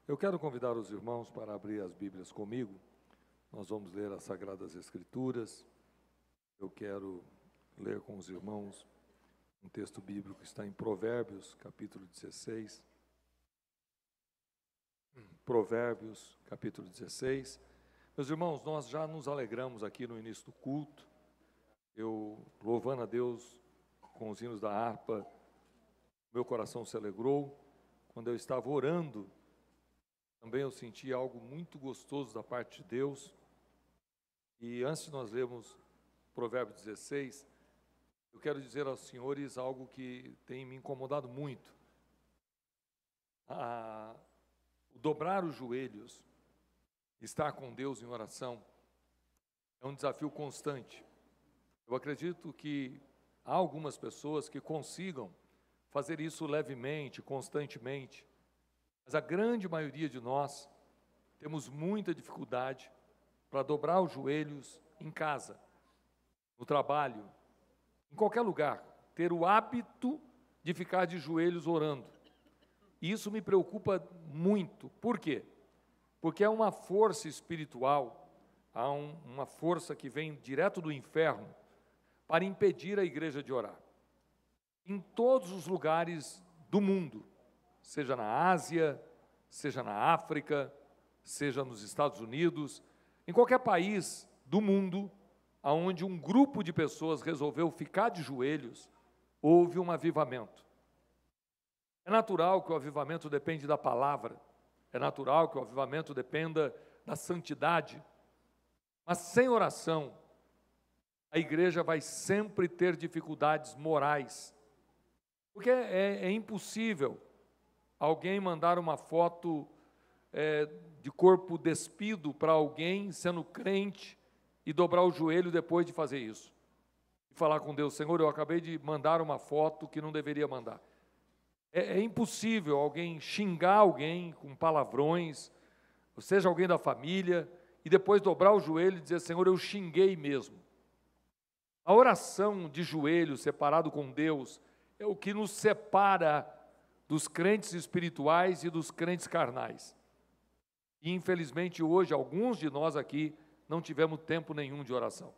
Eu quero convidar os irmãos para abrir as Bíblias comigo. Nós vamos ler as Sagradas Escrituras. Eu quero ler com os irmãos um texto bíblico que está em Provérbios, capítulo 16. Provérbios, capítulo 16. Meus irmãos, nós já nos alegramos aqui no início do culto. Eu, louvando a Deus com os hinos da harpa, meu coração se alegrou. Quando eu estava orando, também eu senti algo muito gostoso da parte de Deus. E antes de nós lermos Provérbios 16, eu quero dizer aos senhores algo que tem me incomodado muito. O dobrar os joelhos, estar com Deus em oração, é um desafio constante. Eu acredito que há algumas pessoas que consigam fazer isso levemente, constantemente, mas a grande maioria de nós temos muita dificuldade para dobrar os joelhos em casa, no trabalho, em qualquer lugar, ter o hábito de ficar de joelhos orando. E isso me preocupa muito. Por quê? Porque é uma força espiritual, há uma força que vem direto do inferno para impedir a igreja de orar. Em todos os lugares do mundo, seja na Ásia, seja na África, seja nos Estados Unidos, em qualquer país do mundo, onde um grupo de pessoas resolveu ficar de joelhos, houve um avivamento. É natural que o avivamento depende da palavra, é natural que o avivamento dependa da santidade, mas sem oração, a igreja vai sempre ter dificuldades morais, porque é impossível alguém mandar uma foto de corpo despido para alguém sendo crente e dobrar o joelho depois de fazer isso. E falar com Deus: Senhor, eu acabei de mandar uma foto que não deveria mandar. É impossível alguém xingar alguém com palavrões, ou seja, alguém da família, e depois dobrar o joelho e dizer: Senhor, eu xinguei mesmo. A oração de joelho separado com Deus é o que nos separa dos crentes espirituais e dos crentes carnais. E infelizmente hoje, alguns de nós aqui não tivemos tempo nenhum de oração.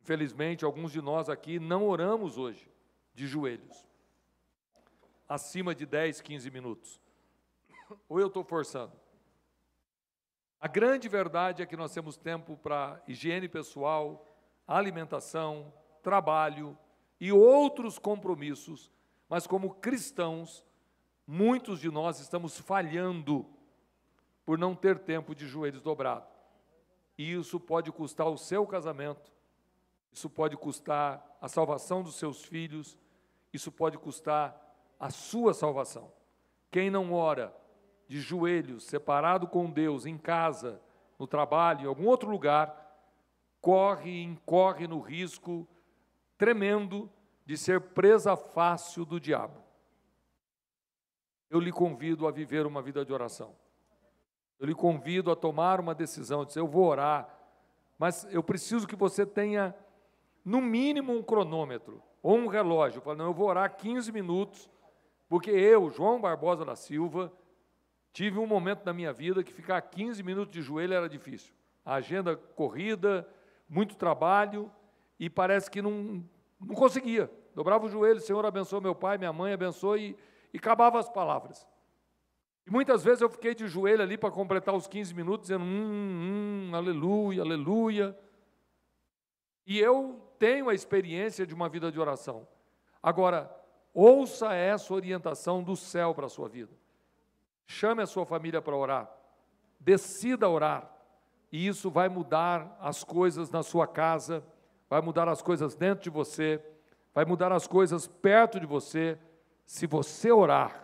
Infelizmente, alguns de nós aqui não oramos hoje de joelhos, acima de 10, 15 minutos. Ou eu estou forçando? A grande verdade é que nós temos tempo para higiene pessoal, alimentação, trabalho e outros compromissos, mas como cristãos, muitos de nós estamos falhando por não ter tempo de joelhos dobrados. E isso pode custar o seu casamento, isso pode custar a salvação dos seus filhos, isso pode custar a sua salvação. Quem não ora de joelhos, separado com Deus, em casa, no trabalho, em algum outro lugar, incorre no risco tremendo de ser presa fácil do diabo. Eu lhe convido a viver uma vida de oração. Eu lhe convido a tomar uma decisão, de dizer: eu vou orar, mas eu preciso que você tenha, no mínimo, um cronômetro ou um relógio. Eu falo: não, eu vou orar 15 minutos, porque eu, João Barbosa da Silva, tive um momento na minha vida que ficar 15 minutos de joelho era difícil. A agenda corrida, muito trabalho, e parece que não conseguia. Dobrava o joelho: Senhor, abençoa meu pai, minha mãe, abençoe, e acabava as palavras. E muitas vezes eu fiquei de joelho ali para completar os 15 minutos, dizendo aleluia, aleluia. E eu tenho a experiência de uma vida de oração. Agora, ouça essa orientação do céu para a sua vida. Chame a sua família para orar. Decida orar. E isso vai mudar as coisas na sua casa, vai mudar as coisas dentro de você, vai mudar as coisas perto de você. Se você orar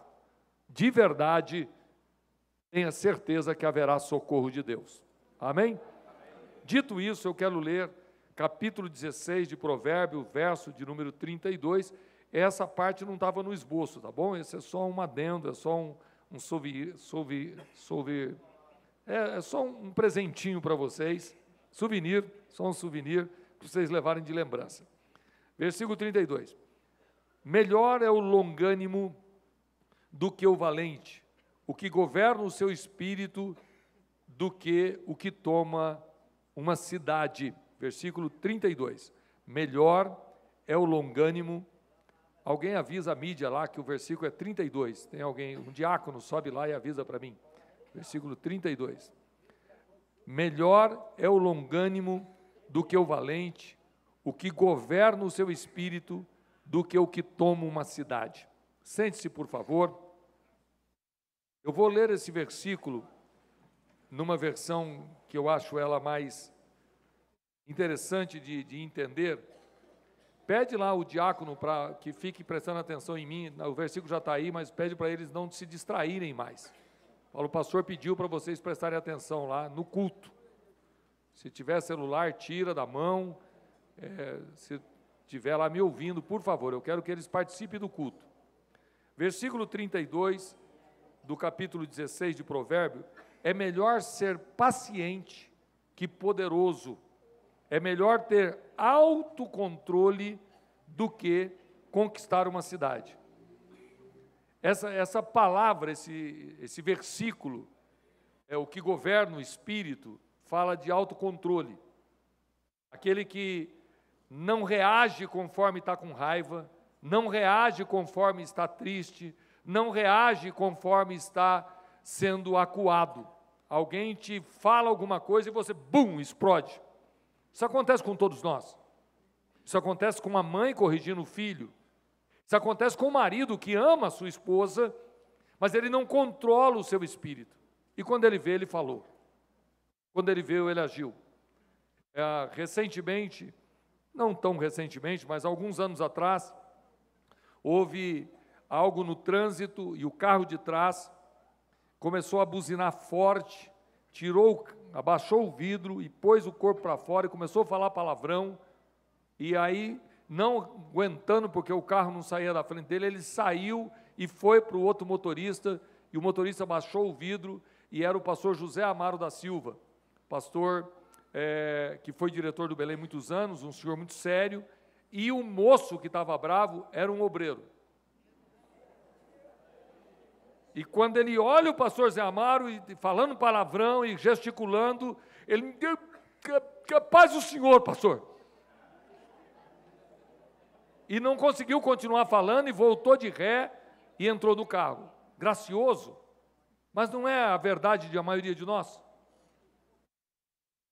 de verdade, tenha certeza que haverá socorro de Deus. Amém? Dito isso, eu quero ler capítulo 16 de Provérbios, verso de número 32. Essa parte não estava no esboço, tá bom? Esse é só um adendo, é só um é só um presentinho para vocês, souvenir, só um souvenir para vocês levarem de lembrança. Versículo 32. Melhor é o longânimo do que o valente, o que governa o seu espírito do que o que toma uma cidade. Versículo 32. Melhor é o longânimo. Alguém avisa a mídia lá que o versículo é 32. Tem alguém, um diácono sobe lá e avisa para mim. Versículo 32. Melhor é o longânimo do que o valente, o que governa o seu espírito do que o que toma uma cidade. Sente-se, por favor. Eu vou ler esse versículo numa versão que eu acho ela mais interessante de entender. Pede lá o diácono para que fique prestando atenção em mim. O versículo já está aí, mas pede para eles não se distraírem mais. O pastor pediu para vocês prestarem atenção lá no culto. Se tiver celular, tira da mão. Se estiver lá me ouvindo, por favor, eu quero que eles participem do culto. Versículo 32 do capítulo 16 de Provérbios: é melhor ser paciente que poderoso, é melhor ter autocontrole do que conquistar uma cidade. Essa palavra, esse versículo, é o que governa o espírito, fala de autocontrole. Aquele que não reage conforme está com raiva, não reage conforme está triste, não reage conforme está sendo acuado. Alguém te fala alguma coisa e você, bum, explode. Isso acontece com todos nós. Isso acontece com uma mãe corrigindo o filho. Isso acontece com o marido que ama a sua esposa, mas ele não controla o seu espírito. E quando ele vê, ele falou. Quando ele veio, ele agiu. Recentemente, não tão recentemente, mas alguns anos atrás, houve algo no trânsito e o carro de trás começou a buzinar forte, abaixou o vidro e pôs o corpo para fora e começou a falar palavrão. E aí, não aguentando, porque o carro não saía da frente dele, ele saiu e foi para o outro motorista, e o motorista baixou o vidro, e era o pastor José Amaro da Silva, pastor que foi diretor do Belém muitos anos, um senhor muito sério, e o moço que estava bravo era um obreiro. E quando ele olha o pastor Zé Amaro falando palavrão e gesticulando, ele me deu, que paz do senhor, pastor. E não conseguiu continuar falando e voltou de ré e entrou no carro. Gracioso, mas não é a verdade de a maioria de nós.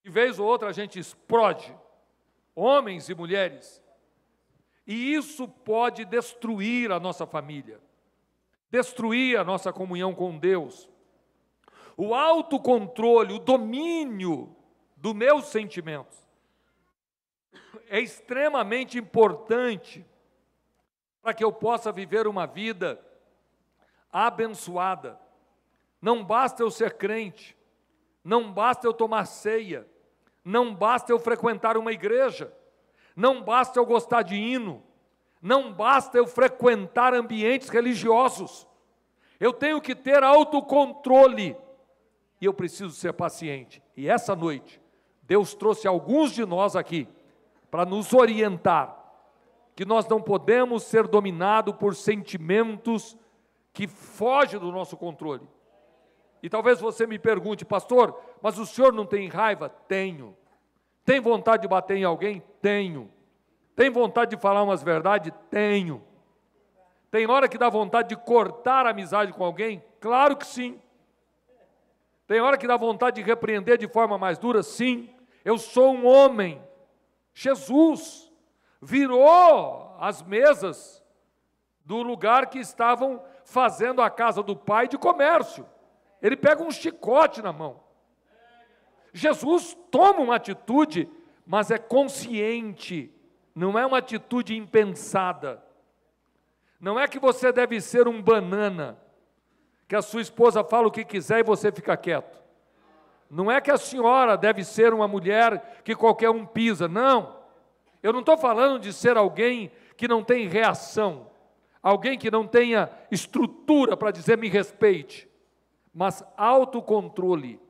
De vez ou outra a gente explode, homens e mulheres, e isso pode destruir a nossa família, destruir a nossa comunhão com Deus. O autocontrole, o domínio dos meus sentimentos é extremamente importante para que eu possa viver uma vida abençoada. Não basta eu ser crente, não basta eu tomar ceia, não basta eu frequentar uma igreja, não basta eu gostar de hino, não basta eu frequentar ambientes religiosos. Eu tenho que ter autocontrole e eu preciso ser paciente. E essa noite, Deus trouxe alguns de nós aqui para nos orientar que nós não podemos ser dominados por sentimentos que fogem do nosso controle. E talvez você me pergunte, pastor, mas o senhor não tem raiva? Tenho. Tem vontade de bater em alguém? Tenho. Tem vontade de falar umas verdades? Tenho. Tem hora que dá vontade de cortar a amizade com alguém? Claro que sim. Tem hora que dá vontade de repreender de forma mais dura? Sim. Eu sou um homem. Jesus virou as mesas do lugar que estavam fazendo a casa do Pai de comércio. Ele pega um chicote na mão. Jesus toma uma atitude, mas é consciente, não é uma atitude impensada. Não é que você deve ser um banana, que a sua esposa fala o que quiser e você fica quieto. Não é que a senhora deve ser uma mulher que qualquer um pisa, não. Eu não estou falando de ser alguém que não tem reação, alguém que não tenha estrutura para dizer me respeite, mas autocontrole,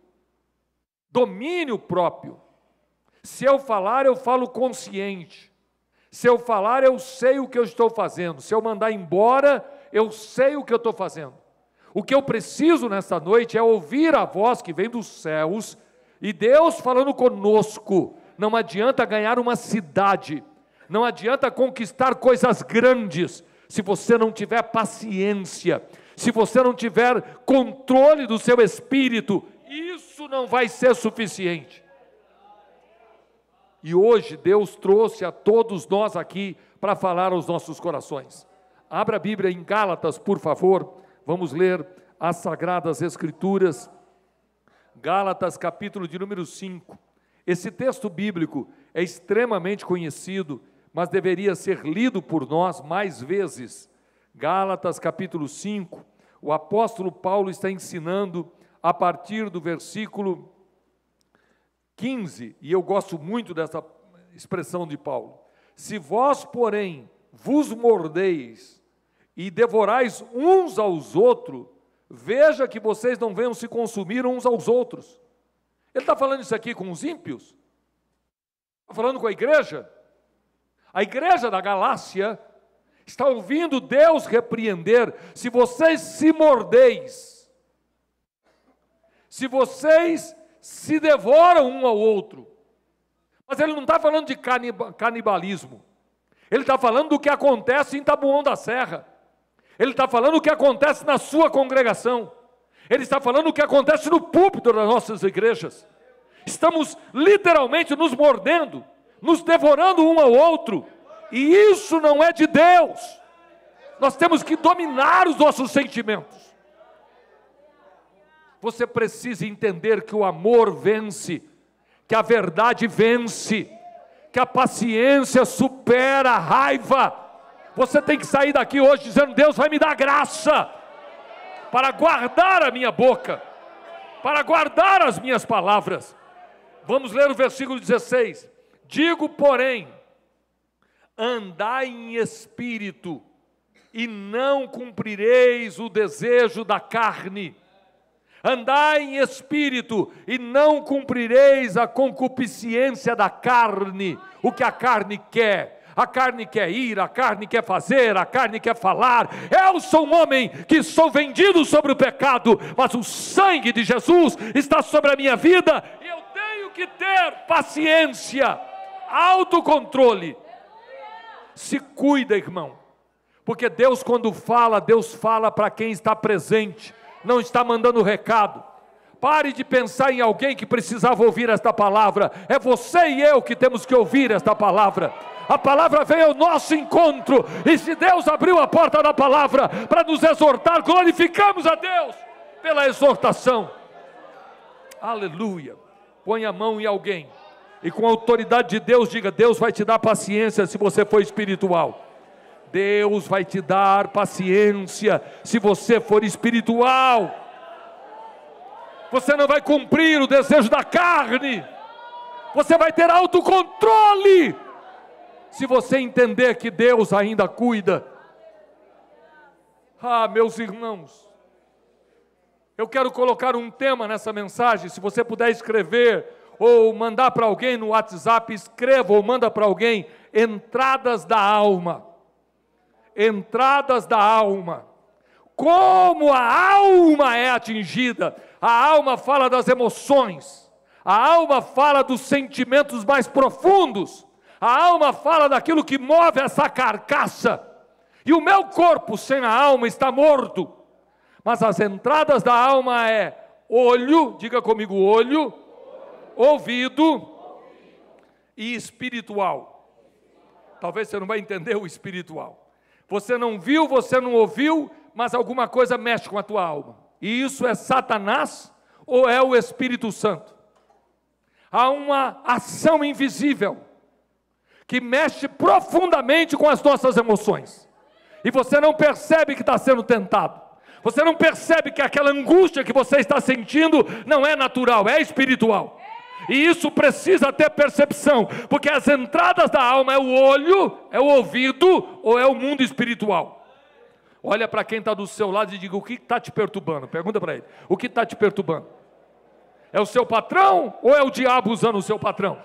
domínio próprio. Se eu falar, eu falo consciente. Se eu falar, eu sei o que eu estou fazendo. Se eu mandar embora, eu sei o que eu estou fazendo. O que eu preciso nessa noite é ouvir a voz que vem dos céus, e Deus falando conosco. Não adianta ganhar uma cidade, não adianta conquistar coisas grandes, se você não tiver paciência, se você não tiver controle do seu espírito, isso não vai ser suficiente. E hoje Deus trouxe a todos nós aqui para falar aos nossos corações. Abra a Bíblia em Gálatas, por favor, vamos ler as Sagradas Escrituras. Gálatas, capítulo de número 5. Esse texto bíblico é extremamente conhecido, mas deveria ser lido por nós mais vezes. Gálatas, capítulo 5, o apóstolo Paulo está ensinando a partir do versículo 15, e eu gosto muito dessa expressão de Paulo. Se vós, porém, vos mordeis e devorais uns aos outros, veja que vocês não venham se consumir uns aos outros. Ele está falando isso aqui com os ímpios? Está falando com a igreja? A igreja da Galácia está ouvindo Deus repreender: se vocês se mordeis, se vocês se devoram um ao outro. Mas ele não está falando de canibalismo, ele está falando do que acontece em Taboão da Serra, ele está falando do que acontece na sua congregação, ele está falando do que acontece no púlpito das nossas igrejas. Estamos literalmente nos mordendo, nos devorando um ao outro, e isso não é de Deus. Nós temos que dominar os nossos sentimentos. Você precisa entender que o amor vence, que a verdade vence, que a paciência supera a raiva. Você tem que sair daqui hoje dizendo: Deus vai me dar graça para guardar a minha boca, para guardar as minhas palavras. Vamos ler o versículo 16. Digo, porém, andai em espírito, e não cumprireis o desejo da carne. Andai em espírito, e não cumprireis a concupiscência da carne. O que a carne quer? A carne quer ir, a carne quer fazer, a carne quer falar. Eu sou um homem que sou vendido sobre o pecado, mas o sangue de Jesus está sobre a minha vida, e eu tenho que ter paciência, autocontrole. Se cuida, irmão, porque Deus, quando fala, Deus fala para quem está presente, não está mandando recado. Pare de pensar em alguém que precisava ouvir esta palavra. É você e eu que temos que ouvir esta palavra. A palavra veio ao nosso encontro, e se Deus abriu a porta da palavra para nos exortar, glorificamos a Deus pela exortação. Aleluia. Põe a mão em alguém e com a autoridade de Deus diga: Deus vai te dar paciência se você for espiritual. Deus vai te dar paciência se você for espiritual. Você não vai cumprir o desejo da carne, você vai ter autocontrole, se você entender que Deus ainda cuida. Ah, meus irmãos, eu quero colocar um tema nessa mensagem. Se você puder escrever, ou mandar para alguém no WhatsApp, escreva ou manda para alguém: entradas da alma. Entradas da alma. Como a alma é atingida. A alma fala das emoções, a alma fala dos sentimentos mais profundos, a alma fala daquilo que move essa carcaça, e o meu corpo sem a alma está morto. Mas as entradas da alma é olho, diga comigo, olho, ouvido e espiritual. Talvez você não vai entender o espiritual. Você não viu, você não ouviu, mas alguma coisa mexe com a tua alma. E isso é Satanás ou é o Espírito Santo? Há uma ação invisível que mexe profundamente com as nossas emoções, e você não percebe que está sendo tentado. Você não percebe que aquela angústia que você está sentindo não é natural, é espiritual. E isso precisa ter percepção, porque as entradas da alma é o olho, é o ouvido ou é o mundo espiritual. Olha para quem está do seu lado e diga: o que está te perturbando? Pergunta para ele: o que está te perturbando? É o seu patrão ou é o diabo usando o seu patrão?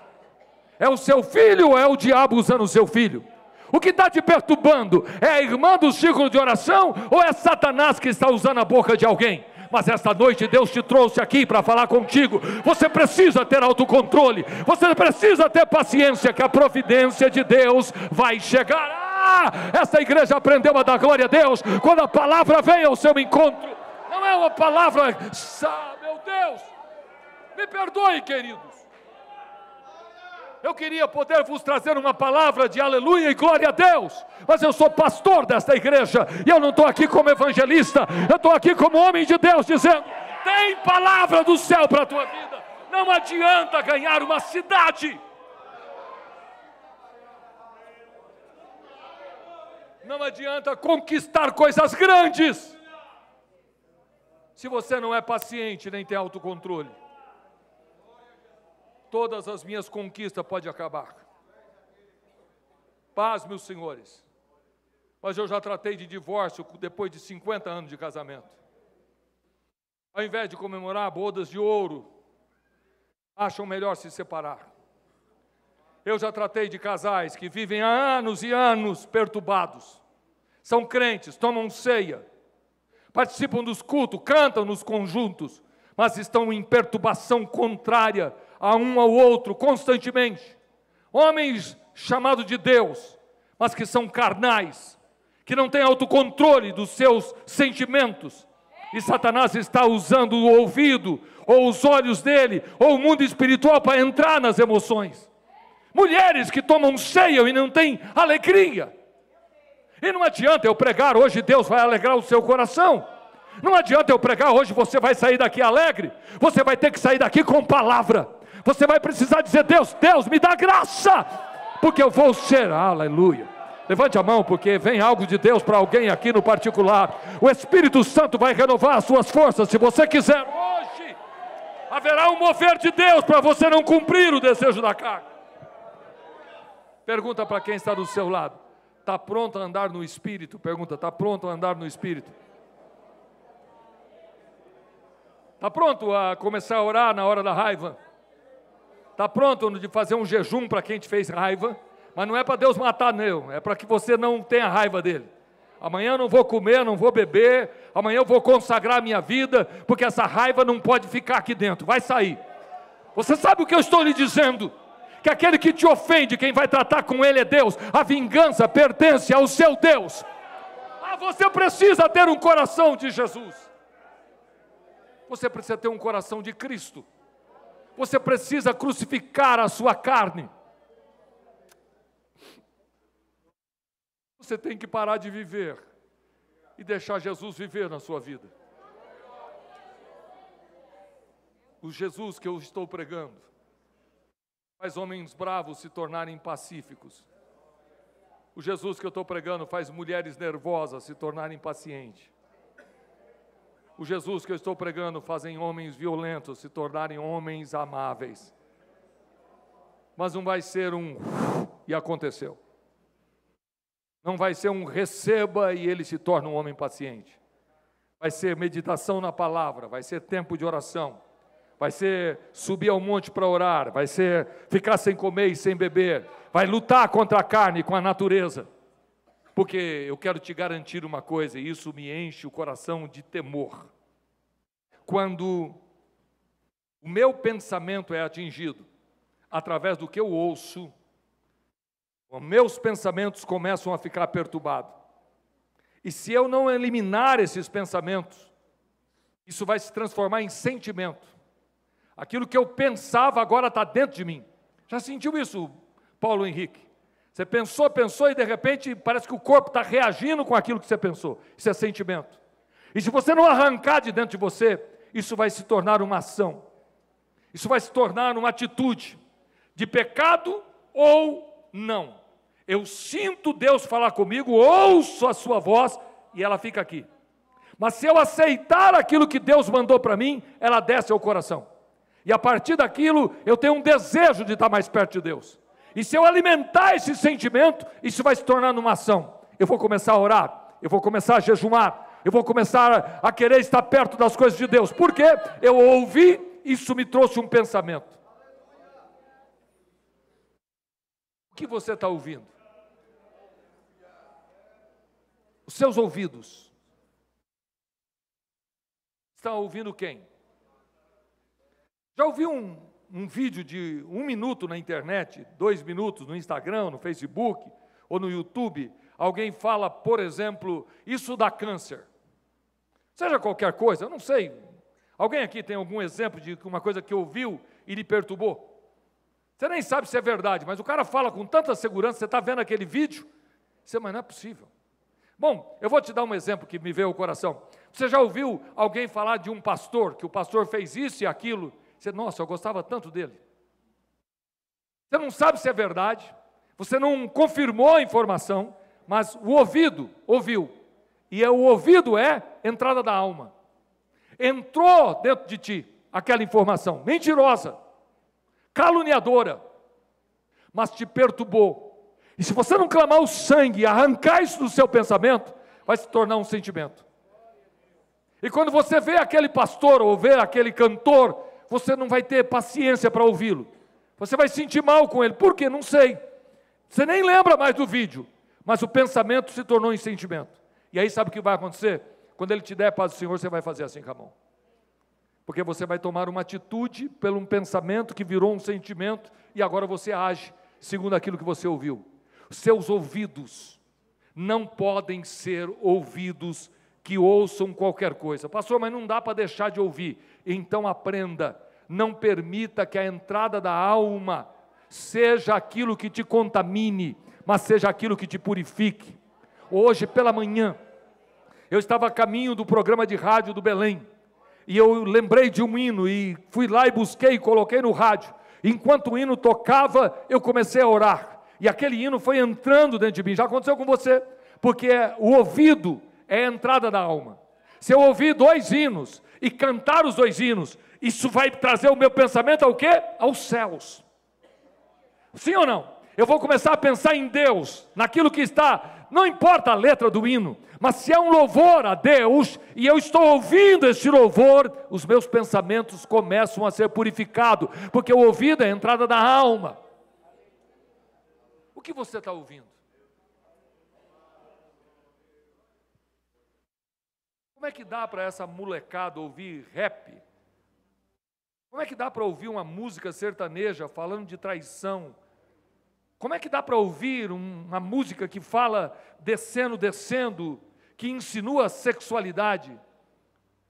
É o seu filho ou é o diabo usando o seu filho? O que está te perturbando é a irmã do círculo de oração ou é Satanás que está usando a boca de alguém? Mas esta noite Deus te trouxe aqui para falar contigo. Você precisa ter autocontrole, você precisa ter paciência, que a providência de Deus vai chegar. Essa igreja aprendeu a dar glória a Deus quando a palavra vem ao seu encontro. Não é uma palavra, meu Deus, me perdoe, queridos. Eu queria poder vos trazer uma palavra de aleluia e glória a Deus, mas eu sou pastor desta igreja, e eu não estou aqui como evangelista, eu estou aqui como homem de Deus, dizendo: tem palavra do céu para a tua vida. Não adianta ganhar uma cidade, não adianta conquistar coisas grandes, se você não é paciente nem tem autocontrole. Todas as minhas conquistas podem acabar. Paz, meus senhores. Mas eu já tratei de divórcio depois de 50 anos de casamento. Ao invés de comemorar bodas de ouro, acham melhor se separar. Eu já tratei de casais que vivem há anos e anos perturbados. São crentes, tomam ceia, participam dos cultos, cantam nos conjuntos, mas estão em perturbação contrária a um ao outro constantemente. Homens chamados de Deus, mas que são carnais, que não têm autocontrole dos seus sentimentos, e Satanás está usando o ouvido, ou os olhos dele, ou o mundo espiritual para entrar nas emoções. Mulheres que tomam ceia e não têm alegria. E não adianta eu pregar hoje, Deus vai alegrar o seu coração. Não adianta eu pregar hoje, você vai sair daqui alegre. Você vai ter que sair daqui com palavra. Você vai precisar dizer: Deus, me dá graça, porque eu vou ser, aleluia. Levante a mão, porque vem algo de Deus para alguém aqui no particular. O Espírito Santo vai renovar as suas forças. Se você quiser hoje, haverá um mover de Deus para você não cumprir o desejo da carne. Pergunta para quem está do seu lado: está pronto a andar no Espírito? Pergunta: está pronto a andar no Espírito? Está pronto a começar a orar na hora da raiva? Está pronto de fazer um jejum para quem te fez raiva? Mas não é para Deus matar, não. É para que você não tenha raiva dele. Amanhã eu não vou comer, não vou beber. Amanhã eu vou consagrar a minha vida, porque essa raiva não pode ficar aqui dentro. Vai sair. Você sabe o que eu estou lhe dizendo? Que aquele que te ofende, quem vai tratar com ele é Deus. A vingança pertence ao seu Deus. Você precisa ter um coração de Jesus. Você precisa ter um coração de Cristo. Você precisa crucificar a sua carne. Você tem que parar de viver e deixar Jesus viver na sua vida. O Jesus que eu estou pregando faz homens bravos se tornarem pacíficos. O Jesus que eu estou pregando faz mulheres nervosas se tornarem pacientes. O Jesus que eu estou pregando fazem homens violentos se tornarem homens amáveis. Mas não vai ser um e aconteceu. Não vai ser um receba e ele se torna um homem paciente. Vai ser meditação na palavra, vai ser tempo de oração, vai ser subir ao monte para orar, vai ser ficar sem comer e sem beber, vai lutar contra a carne, com a natureza. Porque eu quero te garantir uma coisa, e isso me enche o coração de temor. Quando o meu pensamento é atingido através do que eu ouço, os meus pensamentos começam a ficar perturbados. E se eu não eliminar esses pensamentos, isso vai se transformar em sentimento. Aquilo que eu pensava agora está dentro de mim. Já sentiu isso, Paulo Henrique? Você pensou e de repente parece que o corpo está reagindo com aquilo que você pensou. Isso é sentimento. E se você não arrancar de dentro de você, isso vai se tornar uma ação. Isso vai se tornar uma atitude de pecado ou não. Eu sinto Deus falar comigo, ouço a sua voz e ela fica aqui. Mas se eu aceitar aquilo que Deus mandou para mim, ela desce ao coração. E a partir daquilo, eu tenho um desejo de estar mais perto de Deus. E se eu alimentar esse sentimento, isso vai se tornar uma ação. Eu vou começar a orar, eu vou começar a jejumar, eu vou começar a querer estar perto das coisas de Deus. Por quê? Eu ouvi, isso me trouxe um pensamento. O que você está ouvindo? Os seus ouvidos estão ouvindo quem? Já ouviu um vídeo de 1 minuto na internet, 2 minutos no Instagram, no Facebook ou no YouTube? Alguém fala, por exemplo, isso dá câncer. Seja qualquer coisa, eu não sei. Alguém aqui tem algum exemplo de uma coisa que ouviu e lhe perturbou? Você nem sabe se é verdade, mas o cara fala com tanta segurança, você está vendo aquele vídeo, você, mas não é possível. Bom, eu vou te dar um exemplo que me veio ao coração. Você já ouviu alguém falar de um pastor, que o pastor fez isso e aquilo? Você, nossa, eu gostava tanto dele. Você não sabe se é verdade, você não confirmou a informação, mas o ouvido ouviu. E o ouvido é entrada da alma. Entrou dentro de ti aquela informação, mentirosa, caluniadora, mas te perturbou. E se você não clamar o sangue e arrancar isso do seu pensamento, vai se tornar um sentimento. E quando você vê aquele pastor ou vê aquele cantor, você não vai ter paciência para ouvi-lo. Você vai sentir mal com ele. Por quê? Não sei. Você nem lembra mais do vídeo, mas o pensamento se tornou em sentimento. E aí sabe o que vai acontecer? Quando ele te der a paz do Senhor, você vai fazer assim com a mão. Porque você vai tomar uma atitude pelo um pensamento que virou um sentimento e agora você age segundo aquilo que você ouviu. Seus ouvidos não podem ser ouvidos que ouçam qualquer coisa. Pastor, mas não dá para deixar de ouvir. Então aprenda, não permita que a entrada da alma seja aquilo que te contamine, mas seja aquilo que te purifique. Hoje pela manhã, eu estava a caminho do programa de rádio do Belém, e eu lembrei de um hino, e fui lá e busquei e coloquei no rádio. Enquanto o hino tocava, eu comecei a orar. E aquele hino foi entrando dentro de mim. Já aconteceu com você? Porque o ouvido é a entrada da alma. Se eu ouvir 2 hinos e cantar os 2 hinos, isso vai trazer o meu pensamento ao quê? Aos céus. Sim ou não? Eu vou começar a pensar em Deus, naquilo que está, não importa a letra do hino, mas se é um louvor a Deus, e eu estou ouvindo este louvor, os meus pensamentos começam a ser purificados, porque o ouvido é a entrada da alma. O que você está ouvindo? Como é que dá para essa molecada ouvir rap? Como é que dá para ouvir uma música sertaneja falando de traição? Como é que dá para ouvir uma música que fala descendo, que insinua sexualidade?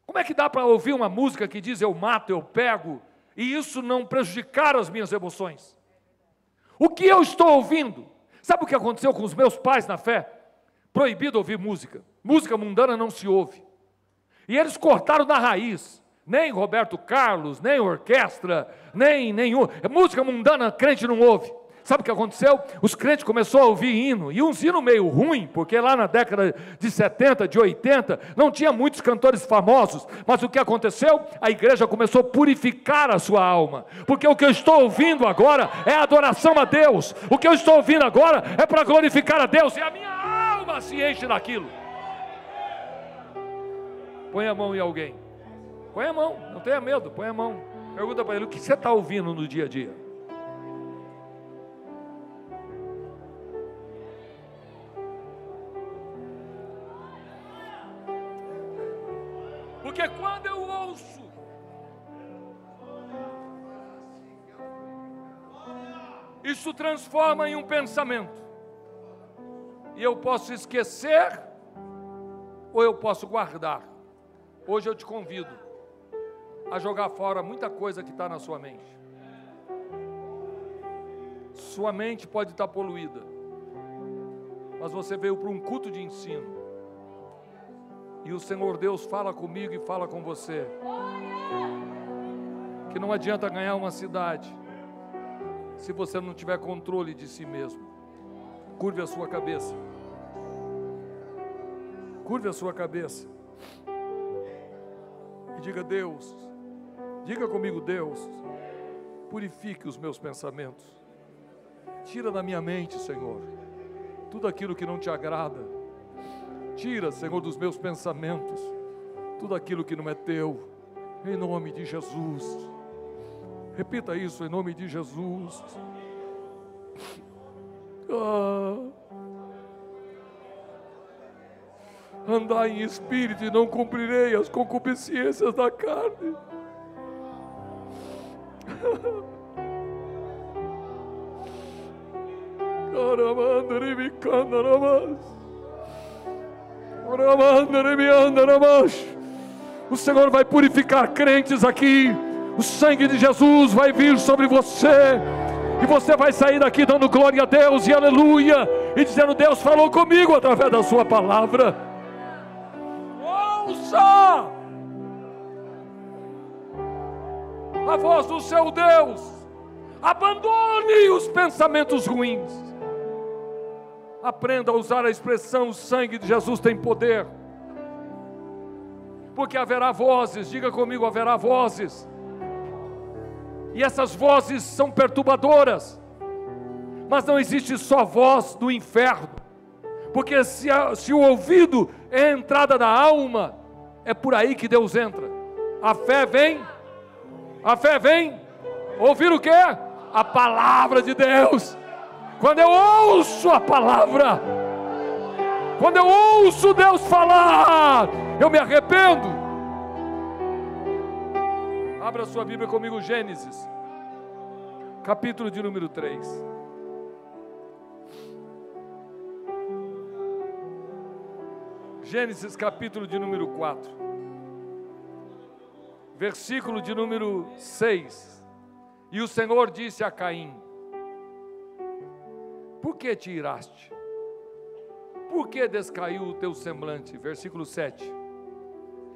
Como é que dá para ouvir uma música que diz eu mato, eu pego, e isso não prejudicar as minhas emoções? O que eu estou ouvindo? Sabe o que aconteceu com os meus pais na fé? Proibido ouvir música. Música mundana não se ouve. E eles cortaram na raiz. Nem Roberto Carlos, nem orquestra, nem nenhum. Música mundana, crente não ouve. Sabe o que aconteceu? Os crentes começaram a ouvir hino, e uns hino meio ruim, porque lá na década de 70, de 80, não tinha muitos cantores famosos, mas o que aconteceu? A igreja começou a purificar a sua alma, porque o que eu estou ouvindo agora é adoração a Deus, o que eu estou ouvindo agora é para glorificar a Deus, e a minha alma se enche daquilo. Põe a mão em alguém, põe a mão, não tenha medo, põe a mão, pergunta para ele, o que você está ouvindo no dia a dia? Porque quando eu ouço, isso transforma em um pensamento, e eu posso esquecer, ou eu posso guardar. Hoje eu te convido a jogar fora muita coisa que está na sua mente. Sua mente pode estar poluída, mas você veio para um culto de ensino, e o Senhor Deus fala comigo e fala com você, que não adianta ganhar uma cidade, se você não tiver controle de si mesmo. Curve a sua cabeça. Curve a sua cabeça. E diga, Deus, diga comigo, Deus, purifique os meus pensamentos. Tira da minha mente, Senhor, tudo aquilo que não te agrada. Tira, Senhor, dos meus pensamentos tudo aquilo que não é teu, em nome de Jesus. Repita isso, em nome de Jesus. andai em espírito e não cumprirei as concupiscências da carne. O Senhor vai purificar crentes aqui. O sangue de Jesus vai vir sobre você, e você vai sair daqui dando glória a Deus e aleluia, e dizendo: Deus falou comigo através da sua palavra. Ouça a voz do seu Deus. Abandone os pensamentos ruins. Aprenda a usar a expressão: o sangue de Jesus tem poder. Porque haverá vozes, diga comigo, haverá vozes. E essas vozes são perturbadoras. Mas não existe só voz do inferno. Porque se o ouvido é a entrada da alma, é por aí que Deus entra. A fé vem. A fé vem. Ouvir o quê? A palavra de Deus. Quando eu ouço a palavra, quando eu ouço Deus falar, eu me arrependo. Abra sua Bíblia comigo, Gênesis, capítulo de número 3. Gênesis, capítulo de número 4, versículo de número 6. E o Senhor disse a Caim: por que te iraste? Por que descaiu o teu semblante? Versículo 7.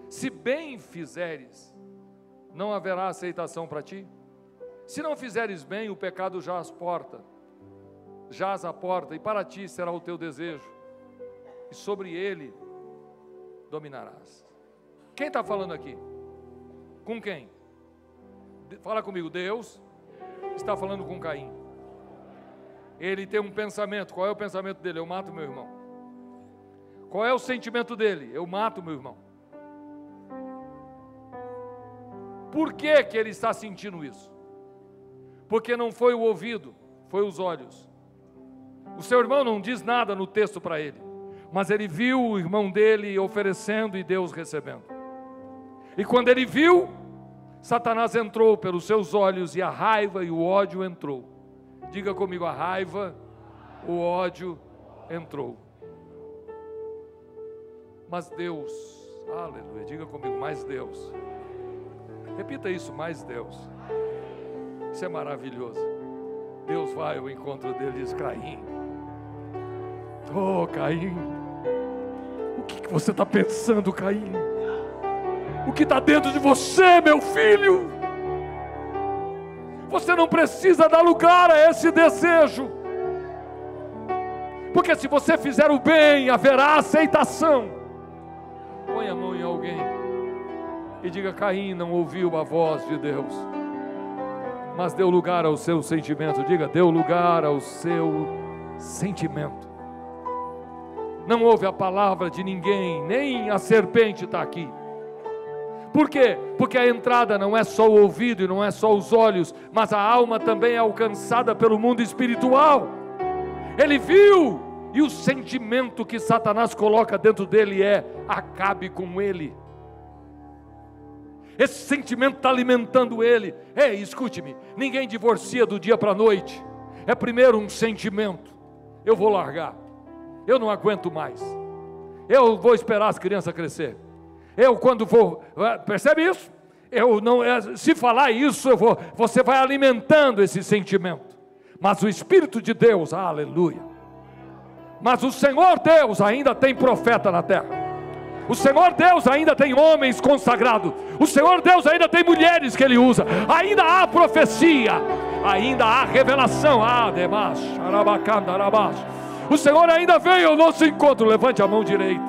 Se bem fizeres, não haverá aceitação para ti? Se não fizeres bem, o pecado jaz à porta, e para ti será o teu desejo, e sobre ele dominarás. Quem está falando aqui? Com quem? Fala comigo. Deus está falando com Caim. Ele tem um pensamento. Qual é o pensamento dele? Eu mato meu irmão. Qual é o sentimento dele? Eu mato meu irmão. Por que que ele está sentindo isso? Porque não foi o ouvido, foi os olhos. O seu irmão não diz nada no texto para ele, mas ele viu o irmão dele oferecendo e Deus recebendo. E quando ele viu, Satanás entrou pelos seus olhos, e a raiva e o ódio entrou. Diga comigo: a raiva, o ódio entrou. Mas Deus, aleluia, diga comigo: mais Deus. Repita isso: mais Deus. Isso é maravilhoso. Deus vai ao encontro dele e diz: Caim, Caim, o que você está pensando, Caim? O que está dentro de você, meu filho? Você não precisa dar lugar a esse desejo, porque se você fizer o bem, haverá aceitação. Põe a mão em alguém e diga: Caim não ouviu a voz de Deus, mas deu lugar ao seu sentimento. Diga: deu lugar ao seu sentimento. Não ouve a palavra de ninguém, nem a serpente está aqui. Por quê? Porque a entrada não é só o ouvido e não é só os olhos, mas a alma também é alcançada pelo mundo espiritual. Ele viu, e o sentimento que Satanás coloca dentro dele é: acabe com ele. Esse sentimento está alimentando ele. Ei, escute-me, ninguém divorcia do dia para a noite. É primeiro um sentimento: eu vou largar, eu não aguento mais, eu vou esperar as crianças crescer. Eu quando vou, percebe isso? Eu não, se falar isso, você vai alimentando esse sentimento. Mas o Espírito de Deus, aleluia. Mas o Senhor Deus ainda tem profeta na terra. O Senhor Deus ainda tem homens consagrados. O Senhor Deus ainda tem mulheres que Ele usa. Ainda há profecia, ainda há revelação. O Senhor ainda veio ao nosso encontro. Levante a mão direita.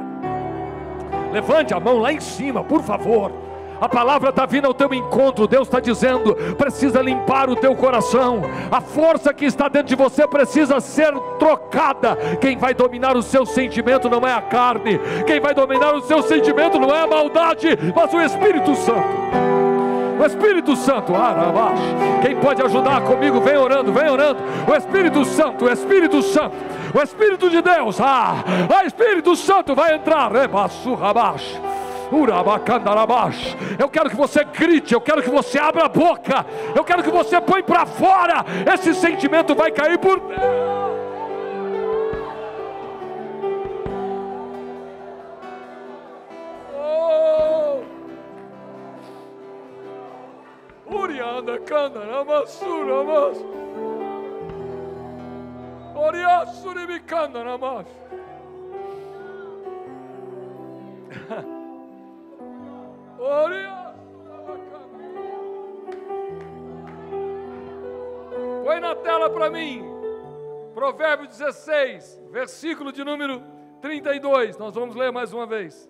Levante a mão lá em cima, por favor. A palavra está vindo ao teu encontro. Deus está dizendo: precisa limpar o teu coração. A força que está dentro de você precisa ser trocada. Quem vai dominar o seu sentimento não é a carne. Quem vai dominar o seu sentimento não é a maldade, mas o Espírito Santo. O Espírito Santo, arabash. Quem pode ajudar comigo, vem orando, vem orando. O Espírito Santo, o Espírito Santo, o Espírito de Deus, o Espírito Santo vai entrar, rebassurrabash. Eu quero que você grite, eu quero que você abra a boca, eu quero que você põe para fora. Esse sentimento vai cair por terra. Urianda canda na masura mas. Oriassuri me canda na mas. Põe na tela para mim, Provérbios 16, versículo de número 32. Nós vamos ler mais uma vez.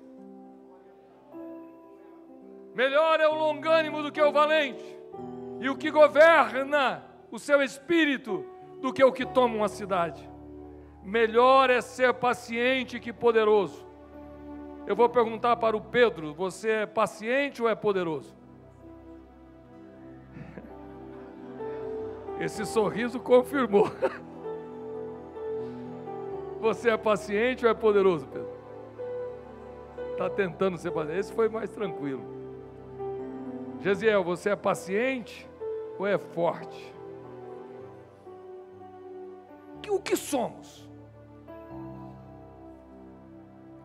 Melhor é o longânimo do que o valente, e o que governa o seu espírito do que o que toma uma cidade. Melhor é ser paciente que poderoso. Eu vou perguntar para o Pedro: você é paciente ou é poderoso? Esse sorriso confirmou. Você é paciente ou é poderoso, Pedro? Está tentando ser paciente. Esse foi mais tranquilo. Gesiel, você é paciente ou é forte? O que somos?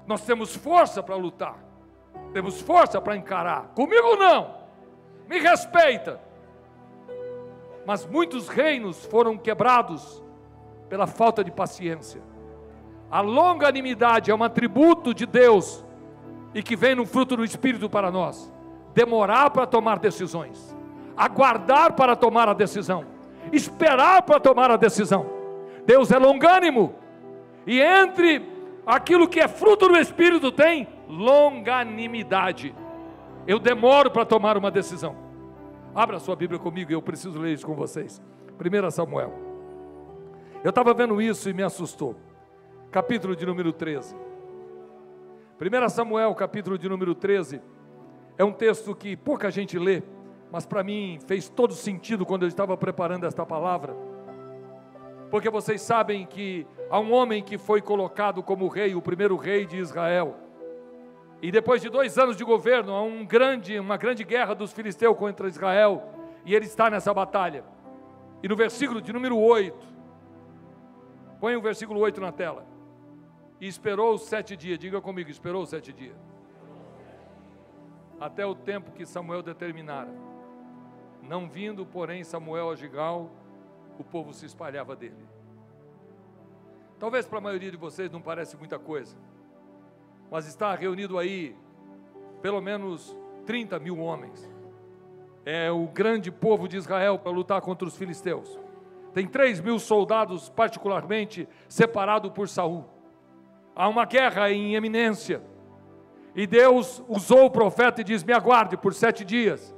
Nós temos força para lutar, temos força para encarar. Comigo não, me respeita. Mas muitos reinos foram quebrados pela falta de paciência. A longanimidade é um atributo de Deus e que vem no fruto do Espírito para nós. Demorar para tomar decisões, aguardar para tomar a decisão, esperar para tomar a decisão. Deus é longânimo, e entre aquilo que é fruto do Espírito tem longanimidade. Eu demoro para tomar uma decisão. Abra sua Bíblia comigo, eu preciso ler isso com vocês. 1 Samuel. Eu estava vendo isso e me assustou. Capítulo de número 13. 1 Samuel, capítulo de número 13. É um texto que pouca gente lê, mas para mim fez todo sentido quando eu estava preparando esta palavra. Porque vocês sabem que há um homem que foi colocado como rei, o primeiro rei de Israel. E depois de 2 anos de governo, há uma grande guerra dos filisteus contra Israel. E ele está nessa batalha. E no versículo de número 8, põe o versículo 8 na tela. E esperou 7 dias, diga comigo, esperou 7 dias. Até o tempo que Samuel determinara. Não vindo, porém, Samuel a Gigal, o povo se espalhava dele. Talvez para a maioria de vocês não parece muita coisa, mas está reunido aí pelo menos 30 mil homens. É o grande povo de Israel para lutar contra os filisteus. Tem 3.000 soldados particularmente separados por Saul. Há uma guerra em eminência. E Deus usou o profeta e diz: me aguarde por 7 dias,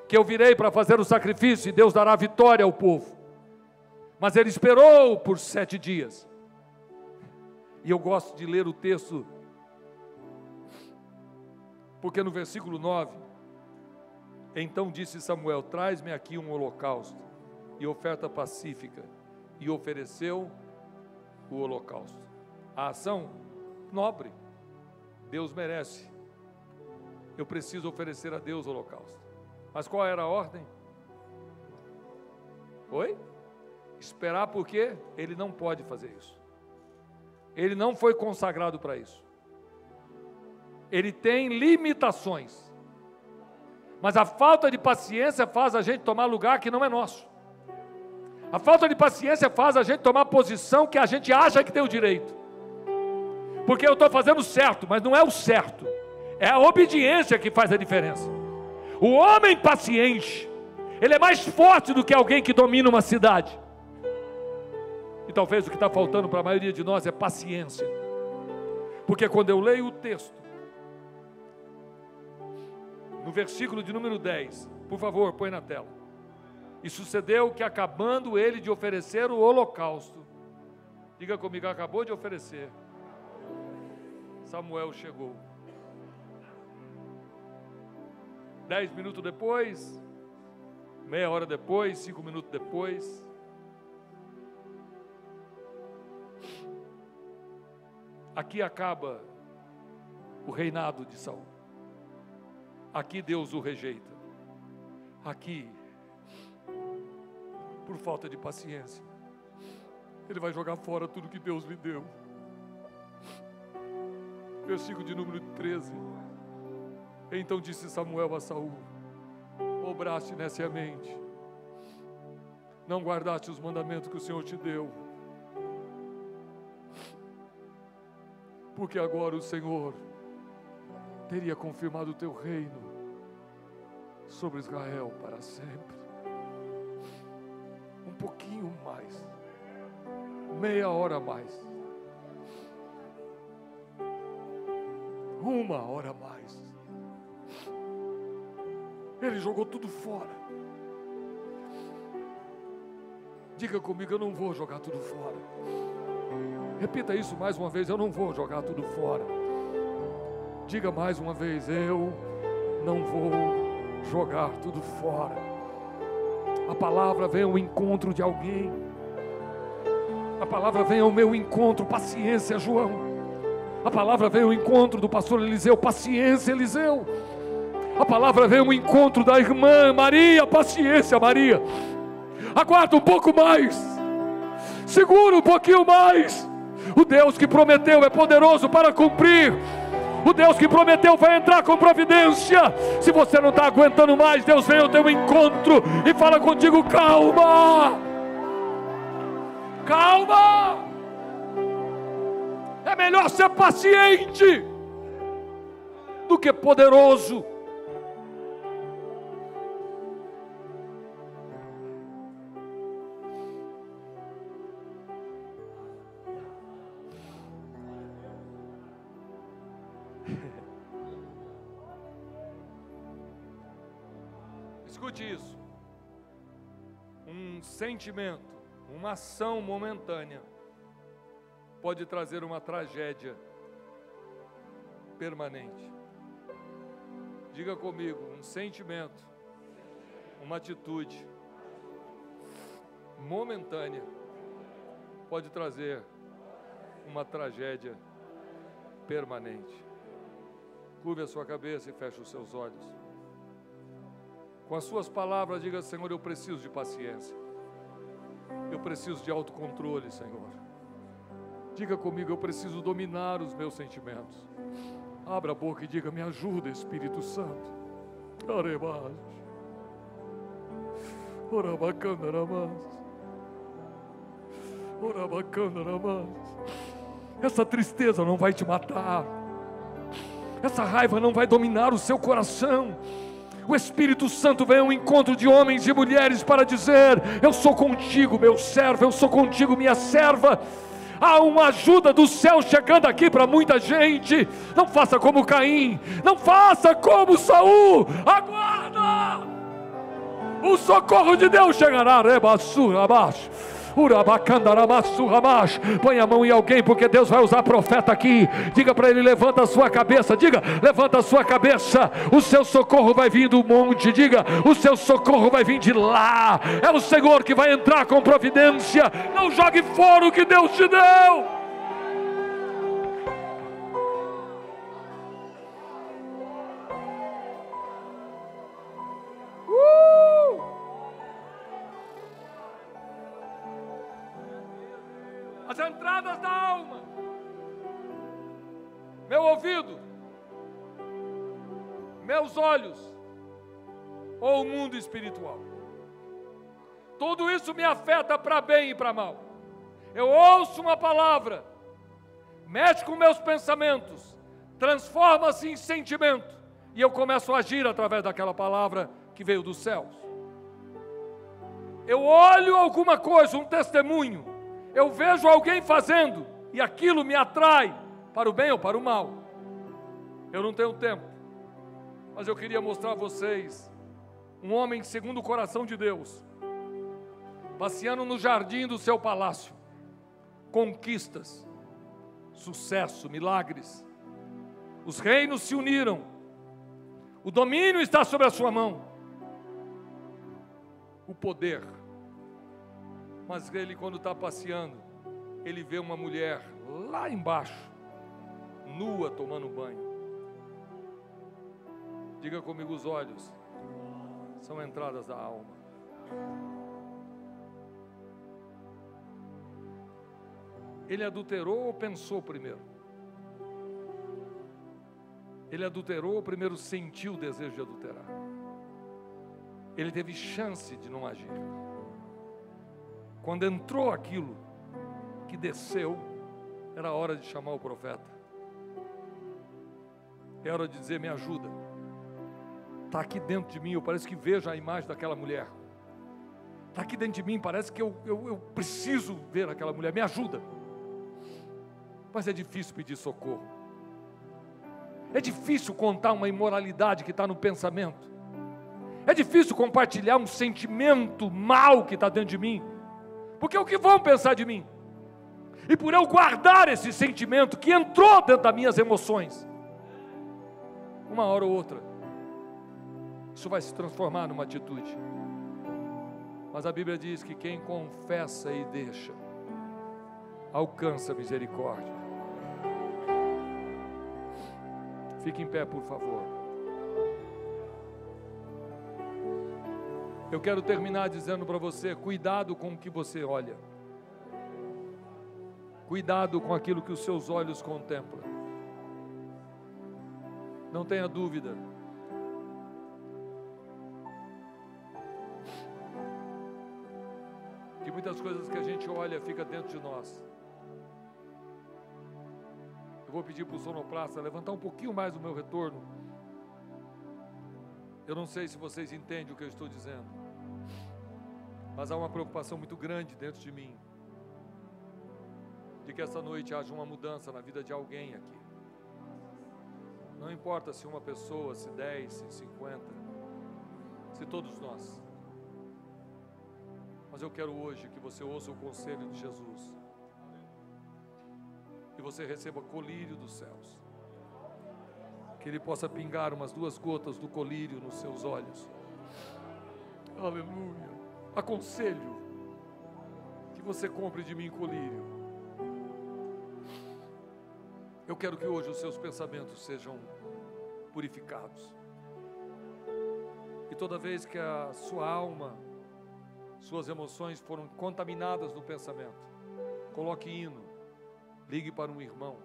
que eu virei para fazer o sacrifício e Deus dará vitória ao povo. Mas ele esperou por 7 dias. E eu gosto de ler o texto, porque no versículo 9, então disse Samuel: traz-me aqui um holocausto e oferta pacífica. E ofereceu o holocausto. A ação nobre, Deus merece. Eu preciso oferecer a Deus o holocausto. Mas qual era a ordem? Oi? Esperar, porque ele não pode fazer isso. Ele não foi consagrado para isso. Ele tem limitações. Mas a falta de paciência faz a gente tomar lugar que não é nosso. A falta de paciência faz a gente tomar posição que a gente acha que tem o direito. Porque eu estou fazendo certo, mas não é o certo. É a obediência que faz a diferença. O homem paciente, ele é mais forte do que alguém que domina uma cidade. E talvez o que está faltando para a maioria de nós é paciência. Porque quando eu leio o texto, no versículo de número 10, por favor, põe na tela. E sucedeu que, acabando ele de oferecer o holocausto, diga comigo, acabou de oferecer, Samuel chegou. 10 minutos depois, meia hora depois, 5 minutos depois. Aqui acaba o reinado de Saul. Aqui Deus o rejeita. Aqui, por falta de paciência, ele vai jogar fora tudo que Deus lhe deu. Versículo de número 13. Então disse Samuel a Saul: obraste nessa mente, não guardaste os mandamentos que o Senhor te deu, porque agora o Senhor teria confirmado o teu reino sobre Israel para sempre. Um pouquinho mais, meia hora a mais, uma hora a mais. Ele jogou tudo fora. Diga comigo: eu não vou jogar tudo fora. Repita isso mais uma vez: eu não vou jogar tudo fora. Diga mais uma vez: eu não vou jogar tudo fora. A palavra vem ao encontro de alguém. A palavra vem ao meu encontro. Paciência, João. A palavra vem ao encontro do pastor Eliseu. Paciência, Eliseu. A palavra vem ao encontro da irmã Maria. Paciência, Maria. Aguarda um pouco mais. Segura um pouquinho mais. O Deus que prometeu é poderoso para cumprir. O Deus que prometeu vai entrar com providência. Se você não está aguentando mais, Deus vem ao teu encontro e fala contigo: calma, calma. É melhor ser paciente do que poderoso. Escute isso. Um sentimento, uma ação momentânea pode trazer uma tragédia permanente. Diga comigo: um sentimento, uma atitude momentânea pode trazer uma tragédia permanente. Curve a sua cabeça e feche os seus olhos. Com as suas palavras, diga: Senhor, eu preciso de paciência. Eu preciso de autocontrole, Senhor. Diga comigo: eu preciso dominar os meus sentimentos. Abra a boca e diga: me ajuda, Espírito Santo. Essa tristeza não vai te matar. Essa raiva não vai dominar o seu coração. O Espírito Santo vem ao encontro de homens e mulheres para dizer: eu sou contigo, meu servo, eu sou contigo, minha serva. Há uma ajuda do céu chegando aqui para muita gente. Não faça como Caim, não faça como Saul. Aguarda, o socorro de Deus chegará. Rebassura abaixo. Põe a mão em alguém, porque Deus vai usar profeta aqui. Diga para ele: levanta a sua cabeça. Diga: levanta a sua cabeça. O seu socorro vai vir do monte. Diga: o seu socorro vai vir de lá. É o Senhor que vai entrar com providência. Não jogue fora o que Deus te deu. As entradas da alma, meu ouvido, meus olhos, ou o mundo espiritual. Tudo isso me afeta para bem e para mal. Eu ouço uma palavra, mexe com meus pensamentos, transforma-se em sentimento, e eu começo a agir através daquela palavra que veio dos céus. Eu olho alguma coisa, um testemunho, eu vejo alguém fazendo, e aquilo me atrai, para o bem ou para o mal. Eu não tenho tempo, mas eu queria mostrar a vocês um homem segundo o coração de Deus, passeando no jardim do seu palácio. Conquistas, sucesso, milagres. Os reinos se uniram, O domínio está sobre a sua mão. O poder. Mas ele, quando está passeando, ele vê uma mulher lá embaixo, nua, tomando banho. Diga comigo, os olhos são entradas da alma. Ele adulterou ou pensou primeiro? Ele adulterou ou primeiro sentiu o desejo de adulterar? Ele teve chance de não agir. Quando entrou aquilo que desceu, era hora de chamar o profeta. É hora de dizer: me ajuda. Está aqui dentro de mim, eu parece que vejo a imagem daquela mulher. Está aqui dentro de mim, parece que eu preciso ver aquela mulher, me ajuda. Mas é difícil pedir socorro. É difícil contar uma imoralidade que está no pensamento. É difícil compartilhar um sentimento mau que está dentro de mim. Porque o que vão pensar de mim? E por eu guardar esse sentimento que entrou dentro das minhas emoções, uma hora ou outra, isso vai se transformar numa atitude. Mas a Bíblia diz que quem confessa e deixa, alcança misericórdia. Fique em pé, por favor. Eu quero terminar dizendo para você: cuidado com o que você olha. Cuidado com aquilo que os seus olhos contemplam. Não tenha dúvida. Que muitas coisas que a gente olha fica dentro de nós. Eu vou pedir para o sonoplasta levantar um pouquinho mais o meu retorno. Eu não sei se vocês entendem o que eu estou dizendo, mas há uma preocupação muito grande dentro de mim, de que essa noite haja uma mudança na vida de alguém aqui. Não importa se uma pessoa, se 10, se 50, se todos nós. Mas eu quero hoje que você ouça o conselho de Jesus. Que você receba colírio dos céus. Que Ele possa pingar umas 2 gotas do colírio nos seus olhos. Aleluia. Aconselho que você compre de mim colírio. Eu quero que hoje os seus pensamentos sejam purificados. E toda vez que a sua alma, suas emoções foram contaminadas no pensamento, coloque hino. Ligue para um irmão.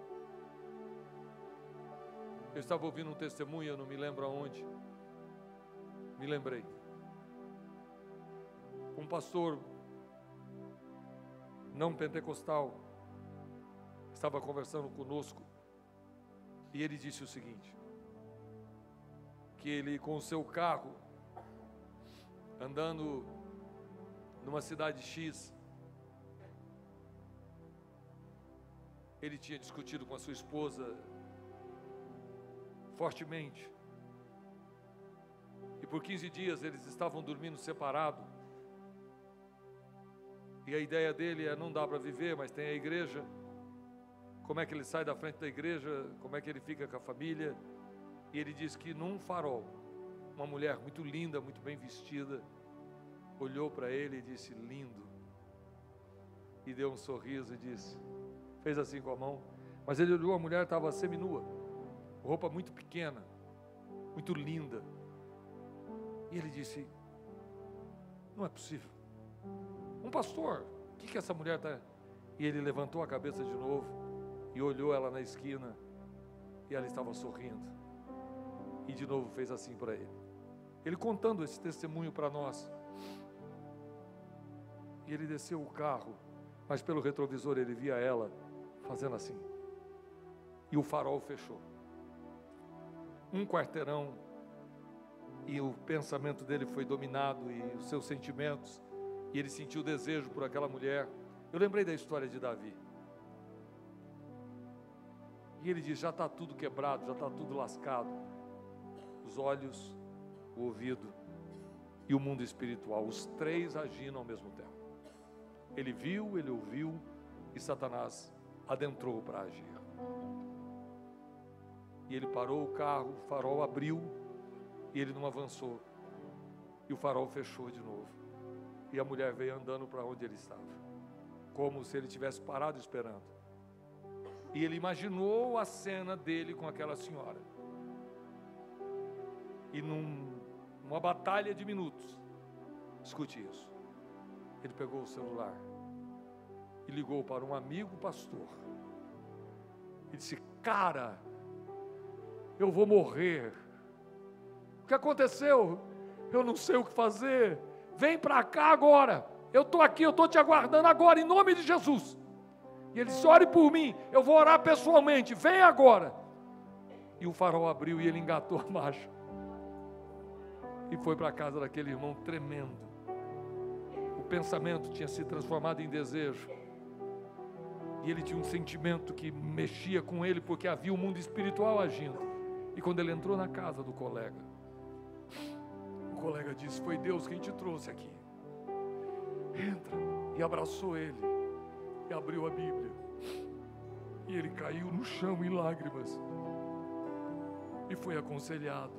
Eu estava ouvindo um testemunho, eu não me lembro aonde. Me lembrei. Um pastor não pentecostal estava conversando conosco e ele disse o seguinte: que ele, com o seu carro, andando numa cidade X, ele tinha discutido com a sua esposa fortemente. E por 15 dias eles estavam dormindo separados. E a ideia dele é: não dá para viver, mas tem a igreja. Como é que ele sai da frente da igreja? Como é que ele fica com a família? E ele diz que num farol, uma mulher muito linda, muito bem vestida, olhou para ele e disse: lindo. E deu um sorriso e disse, fez assim com a mão, mas ele olhou, a mulher estava seminua, roupa muito pequena, muito linda. E ele disse: não é possível. Um pastor, o que essa mulher está... E ele levantou a cabeça de novo e olhou ela na esquina e ela estava sorrindo. E de novo fez assim para ele. Ele contando esse testemunho para nós. E ele desceu o carro, mas pelo retrovisor ele via ela fazendo assim. E o farol fechou. Um quarteirão, e o pensamento dele foi dominado, e os seus sentimentos, e ele sentiu desejo por aquela mulher. Eu lembrei da história de Davi. E ele diz: já está tudo quebrado, já está tudo lascado. Os olhos, o ouvido e o mundo espiritual, os três agindo ao mesmo tempo. Ele viu, ele ouviu, e Satanás adentrou para agir. E ele parou o carro, o farol abriu, E ele não avançou. E o farol fechou de novo. E a mulher veio andando para onde ele estava, como se ele tivesse parado esperando. E ele imaginou a cena dele com aquela senhora. E numa batalha de minutos, escute isso, ele pegou o celular e ligou para um amigo pastor. E disse: cara, eu vou morrer. O que aconteceu? Eu não sei o que fazer. Vem para cá agora. Eu estou aqui, eu estou te aguardando agora, em nome de Jesus. E ele disse: ore por mim, eu vou orar pessoalmente, vem agora. E o farol abriu e ele engatou a marcha. E foi para a casa daquele irmão tremendo. O pensamento tinha se transformado em desejo. E ele tinha um sentimento que mexia com ele, porque havia um mundo espiritual agindo. E quando ele entrou na casa do colega, o colega disse: foi Deus quem te trouxe aqui. Entra. E abraçou ele. E abriu a Bíblia. E ele caiu no chão em lágrimas. E foi aconselhado.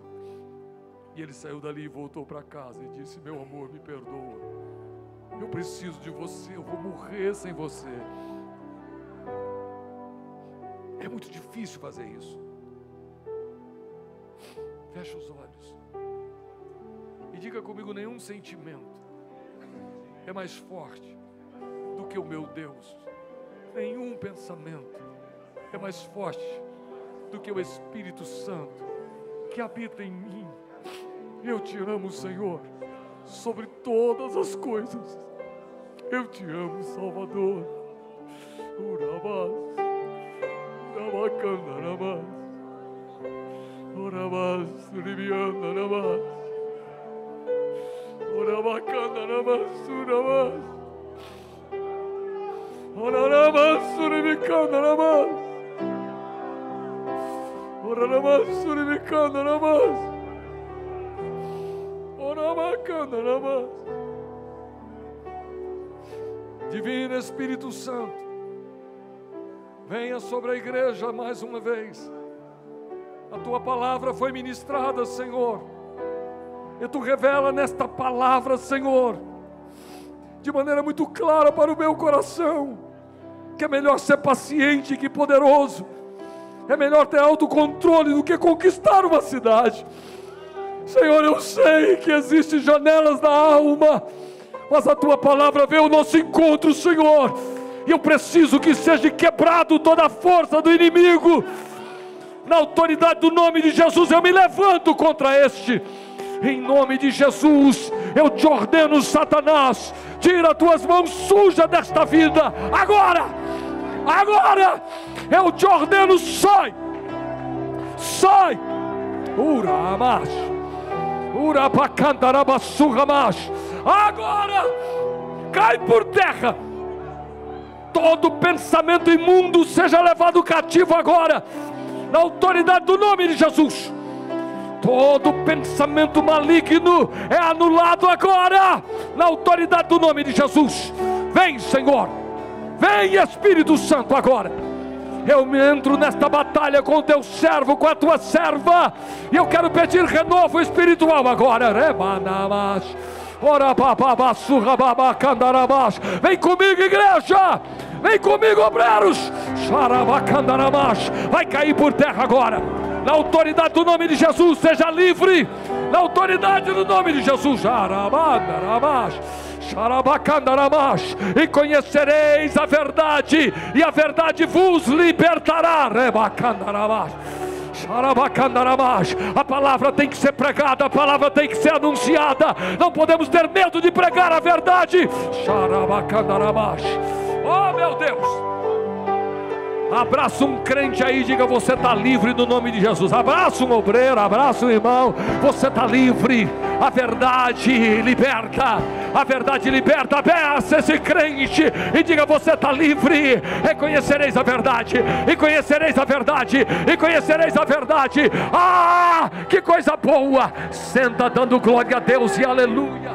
E ele saiu dali e voltou para casa e disse: meu amor, me perdoa. Eu preciso de você, eu vou morrer sem você. É muito difícil fazer isso. Fecha os olhos. E diga comigo: nenhum sentimento é mais forte do que o meu Deus. Nenhum pensamento é mais forte do que o Espírito Santo que habita em mim. Eu te amo, Senhor, sobre todas as coisas. Eu te amo, Salvador. Urabás, Urabacandarabás, Urabás, Uribiandarabás, Urabacandarabás, Urabás, Urabás, Uribicandarabás, Urabás, Uribicandarabás, Urabacandarabás. Divino Espírito Santo, venha sobre a igreja mais uma vez. A tua palavra foi ministrada, Senhor, e tu revela nesta palavra, Senhor, de maneira muito clara para o meu coração, que é melhor ser paciente que poderoso, é melhor ter autocontrole do que conquistar uma cidade. Senhor, eu sei que existem janelas na alma, mas a tua palavra veio ao nosso encontro, Senhor, e eu preciso que seja quebrado toda a força do inimigo. Na autoridade do nome de Jesus, eu me levanto contra este. Em nome de Jesus, eu te ordeno, Satanás, tira as tuas mãos sujas desta vida, agora, agora, eu te ordeno, sai, sai, Uramash, Urabacandarabassurramash, agora, cai por terra, todo pensamento imundo seja levado cativo agora, na autoridade do nome de Jesus. Todo pensamento maligno é anulado agora, na autoridade do nome de Jesus. Vem, Senhor, vem, Espírito Santo, agora. Eu me entro nesta batalha com o teu servo, com a tua serva, e eu quero pedir renovo espiritual agora. Vem comigo, igreja, vem comigo, obreiros. Vai cair por terra agora, na autoridade do nome de Jesus. Seja livre, na autoridade do nome de Jesus. E conhecereis a verdade, e a verdade vos libertará. A palavra tem que ser pregada, a palavra tem que ser anunciada. Não podemos ter medo de pregar a verdade. Oh, meu Deus, abraça um crente aí, diga: você está livre no nome de Jesus. Abraça um obreiro, abraça um irmão, você está livre. A verdade liberta, a verdade liberta. Abraça esse crente e diga: você está livre. Reconhecereis a verdade, e conhecereis a verdade, e conhecereis a verdade. Ah, que coisa boa! Senta dando glória a Deus e aleluia.